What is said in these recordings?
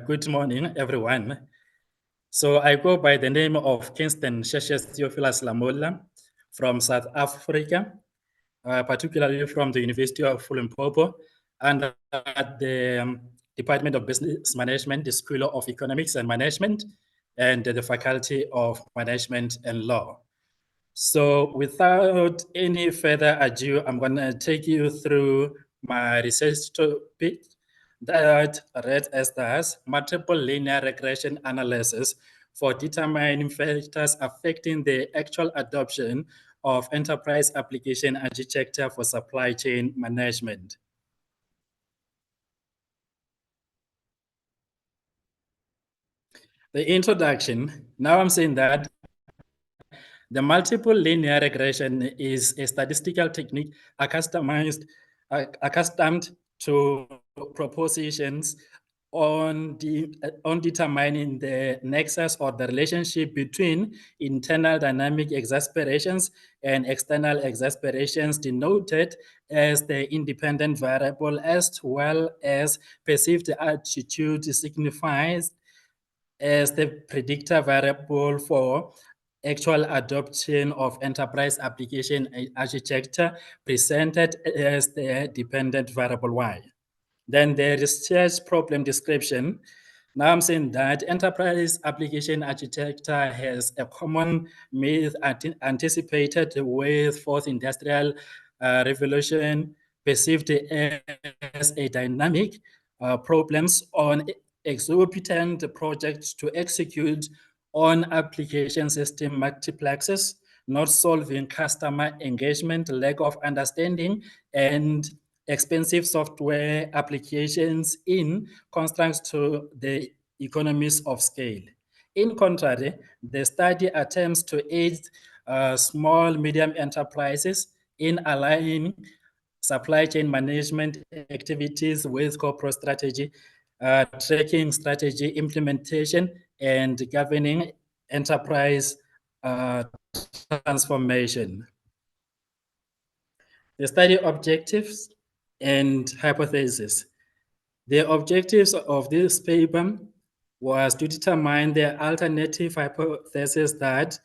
good morning, everyone. So I go by the name of Kingston Xerxes Theophilus Lamola from South Africa, particularly from the University of Limpopo, and at the Department of Business Management, the School of Economics and Management, and the Faculty of Management and Law. So without any further ado, I'm going to take you through my research topic that read as thus: multiple linear regression analysis for determining factors affecting the actual adoption of enterprise application architecture for supply chain management. The introduction, now I'm saying that the multiple linear regression is a statistical technique accustomed to propositions on determining the nexus or the relationship between internal dynamic exasperations and external exasperations, denoted as the independent variable, as well as perceived attitude signifies as the predictor variable for actual adoption of enterprise application architecture, presented as the dependent variable Y. Then the research problem description. Now I'm saying that enterprise application architecture has a common myth anticipated with fourth industrial revolution, perceived as a dynamic problems on exorbitant projects to execute on application system multiplexes, not solving customer engagement, lack of understanding, and expensive software applications in contrast to the economies of scale. In contrary, the study attempts to aid small, medium enterprises in aligning supply chain management activities with corporate strategy, tracking strategy implementation, and governing enterprise transformation. The study objectives and hypothesis. The objectives of this paper was to determine the alternative hypothesis that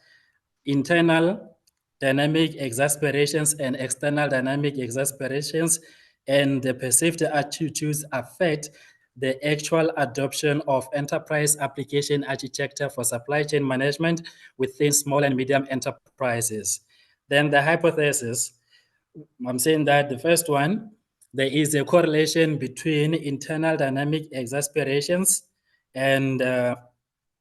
internal dynamic exasperations and external dynamic exasperations and the perceived attitudes affect the actual adoption of enterprise application architecture for supply chain management within small and medium enterprises. Then the hypothesis, I'm saying that the first one, there is a correlation between internal dynamic exasperations and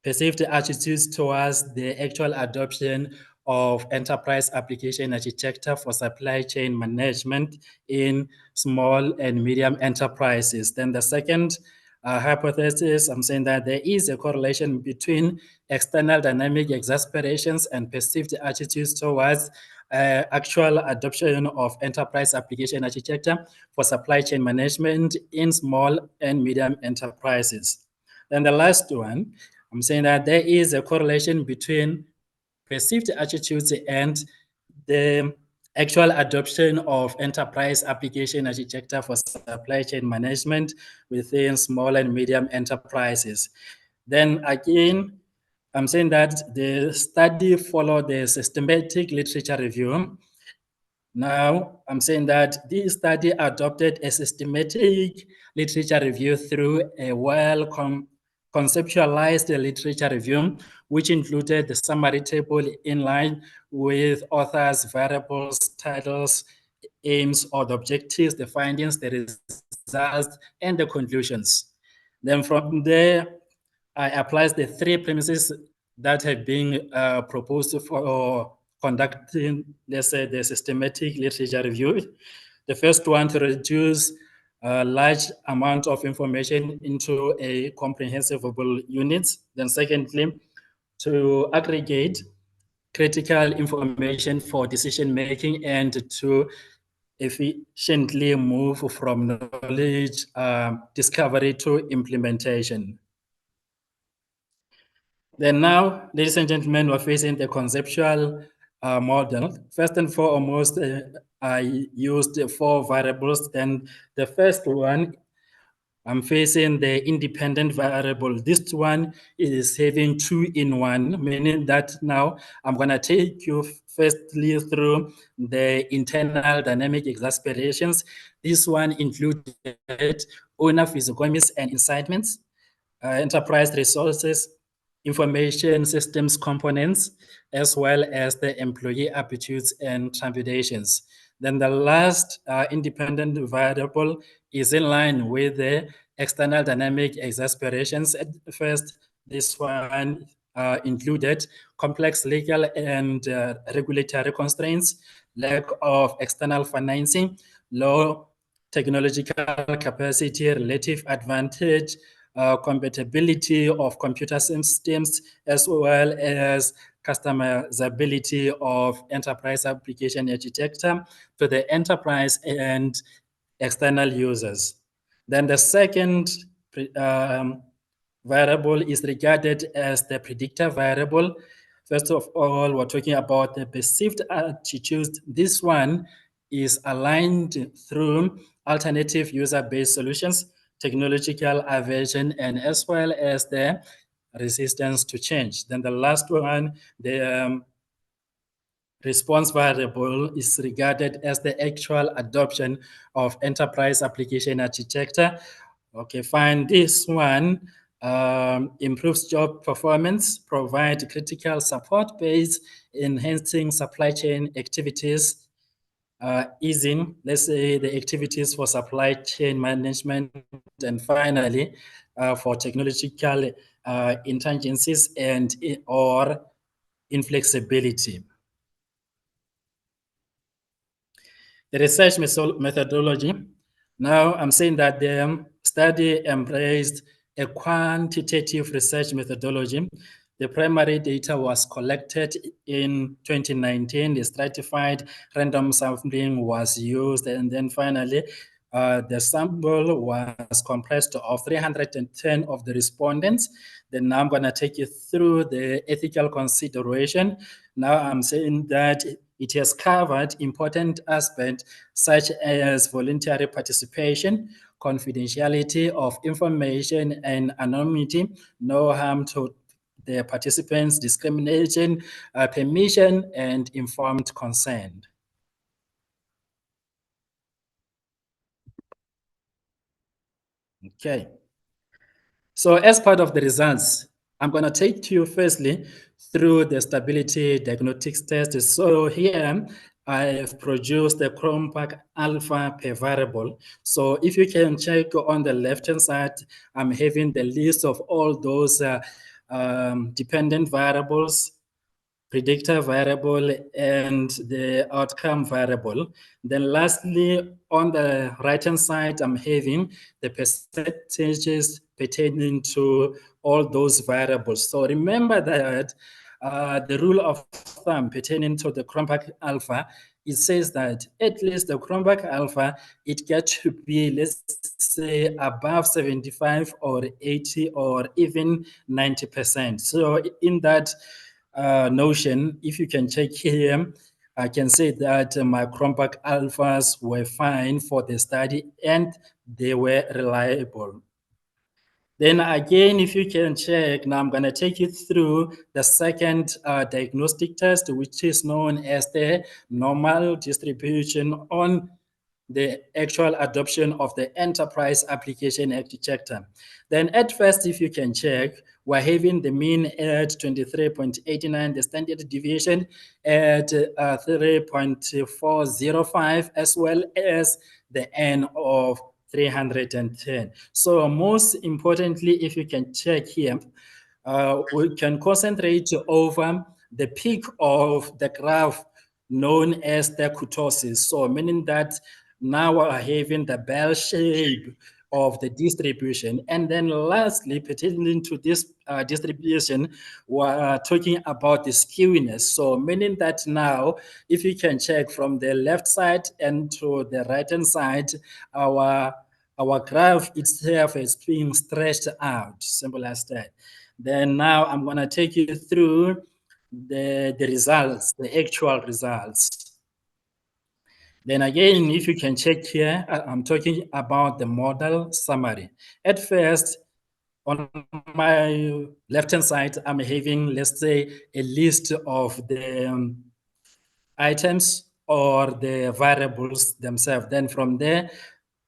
perceived attitudes towards the actual adoption of enterprise application architecture for supply chain management in small and medium enterprises. Then the second hypothesis, I'm saying that there is a correlation between external dynamic exasperations and perceived attitudes towards actual adoption of enterprise application architecture for supply chain management in small and medium enterprises. Then the last one, I'm saying that there is a correlation between perceived attitudes and the actual adoption of enterprise application architecture for supply chain management within small and medium enterprises. Then again, I'm saying that the study followed the systematic literature review. Now, I'm saying that this study adopted a systematic literature review through a conceptualized literature review, which included the summary table in line with authors' variables, titles, aims, or the objectives, the findings, the results, and the conclusions. Then from there, I applied the three premises that have been proposed for conducting, let's say, the systematic literature review. The first one, to reduce a large amount of information into a comprehensible unit. Then secondly, to aggregate critical information for decision making and to efficiently move from knowledge discovery to implementation. Then now, ladies and gentlemen, we're facing the conceptual model. First and foremost, I used 4 variables. And the first one I'm facing the independent variable. This one is having 2-in-1, meaning that now I'm going to take you firstly through the internal dynamic exasperations. This one included owner physiognomies and incitements, enterprise resources, information systems components, as well as the employee aptitudes and trepidations. Then the last independent variable is in line with the external dynamic exasperations. At first, this one included complex legal and regulatory constraints, lack of external financing, low technological capacity, relative advantage, compatibility of computer systems, as well as customizability of enterprise application architecture to the enterprise and external users. Then the second variable is regarded as the predictor variable. First of all, we're talking about the perceived attitudes. This one is aligned through alternative user-based solutions, technological aversion, and as well as the resistance to change. Then the last one, the response variable is regarded as the actual adoption of enterprise application architecture. Okay, fine. This one improves job performance, provide critical support base, enhancing supply chain activities, easing, let's say, the activities for supply chain management, and finally, for technological intangencies and or inflexibility. The research methodology. Now I'm saying that the study embraced a quantitative research methodology. The primary data was collected in 2019. The stratified random sampling was used. And then finally, the sample was comprised of 310 of the respondents. Then now I'm going to take you through the ethical consideration. Now I'm saying that it has covered important aspects such as voluntary participation, confidentiality of information, and anonymity, no harm to the participants, discrimination, permission, and informed consent. Okay. So as part of the results, I'm going to take you firstly through the stability diagnostics test. So here I have produced the Chrompark alpha per variable. So if you can check on the left-hand side, I'm having the list of all those dependent variables, predictor variable, and the outcome variable. Then lastly, on the right-hand side, I'm having the percentages pertaining to all those variables. So remember that the rule of thumb pertaining to the Chrompark alpha, it says that at least the Chrompark alpha, it gets to be, let's say, above 75 or 80 or even 90%. So in that notion, if you can check here, I can say that my Chrompark alphas were fine for the study and they were reliable. Then again, if you can check, now I'm going to take you through the second diagnostic test, which is known as the normal distribution on the actual adoption of the enterprise application architecture. Then at first, if you can check, we're having the mean at 23.89, the standard deviation at 3.405, as well as the N of 310. So most importantly, if you can check here, we can concentrate over the peak of the graph known as the kurtosis. So meaning that now we're having the bell shape of the distribution. And then lastly, pertaining to this distribution, we're talking about the skewness. So meaning that now, if you can check from the left side and to the right-hand side, our graph itself is being stretched out, simple as that. Then now I'm going to take you through the results, the actual results. Then again, if you can check here, I'm talking about the model summary. At first, on my left-hand side, I'm having, let's say, a list of the items or the variables themselves. Then from there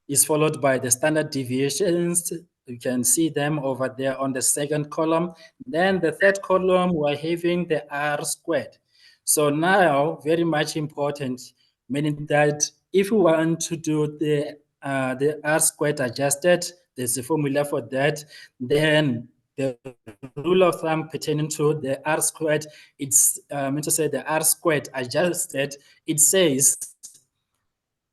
is followed by the standard deviations. You can see them over there on the second column. Then the third column, we're having the R squared. So now, very much important, meaning that if we want to do the R squared adjusted, there's a formula for that. Then the rule of thumb pertaining to the R squared, it's meant to say the R squared adjusted, it says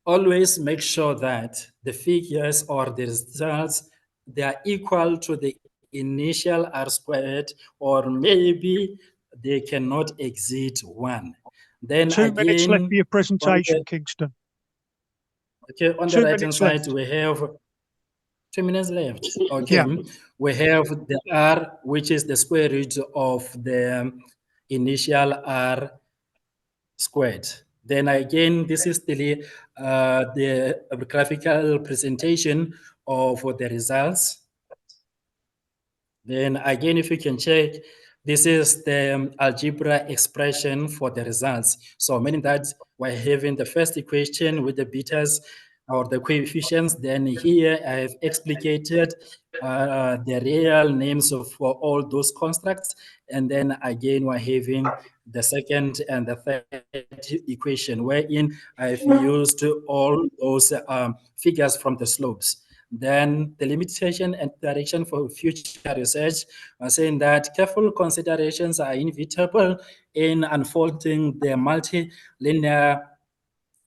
always make sure that the figures or the results, they are equal to the initial R squared, or maybe they cannot exceed 1. Then 2 minutes left for your presentation, Kingston. Okay, on the right-hand side, we have 2 minutes left. Okay, yeah. We have the R, which is the square root of the initial R squared. Then again, this is the graphical presentation of the results. Then again, if you can check, this is the algebra expression for the results. So meaning that we're having the first equation with the betas or the coefficients. Then here I have explicated the real names for all those constructs. And then again, we're having the second and the third equation, wherein I've used all those figures from the slopes. Then the limitation and direction for future research are saying that careful considerations are inevitable in unfolding the multilinear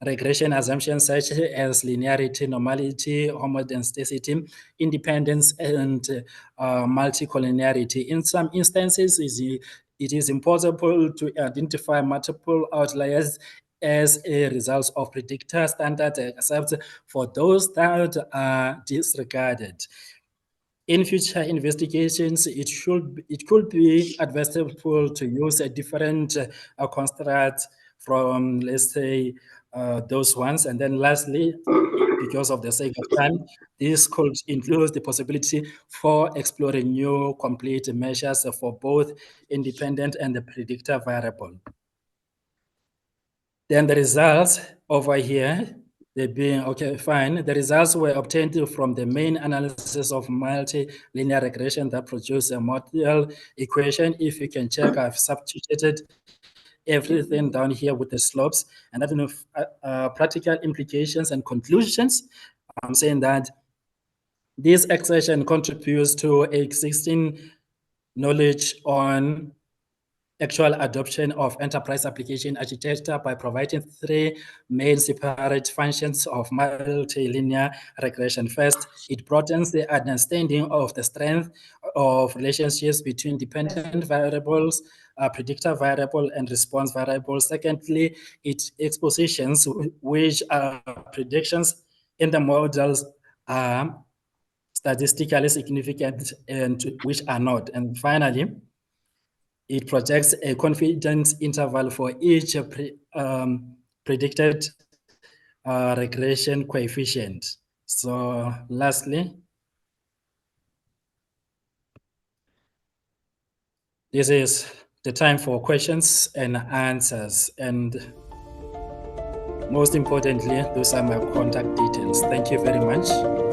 regression assumptions such as linearity, normality, homodensity, independence, and multicollinearity. In some instances, it is impossible to identify multiple outliers as a result of predictor standards, except for those that are disregarded. In future investigations, it could be advisable to use a different construct from, let's say, those ones. And then lastly, because of the sake of time, this could include the possibility for exploring new complete measures for both independent and the predictor variable. Then the results over here, they being, okay, fine. The results were obtained from the main analysis of multilinear regression that produced a model equation. If you can check, I've substituted everything down here with the slopes, and I don't know if, practical implications and conclusions. I'm saying that this exertion contributes to existing knowledge on actual adoption of enterprise application architecture by providing 3 main separate functions of multilinear regression. First, it broadens the understanding of the strength of relationships between dependent variables, predictor variable, and response variable. Secondly, it expositions which predictions in the models are statistically significant and which are not. And finally, it projects a confidence interval for each predicted regression coefficient. So lastly, this is the time for questions and answers. And most importantly, those are my contact details. Thank you very much.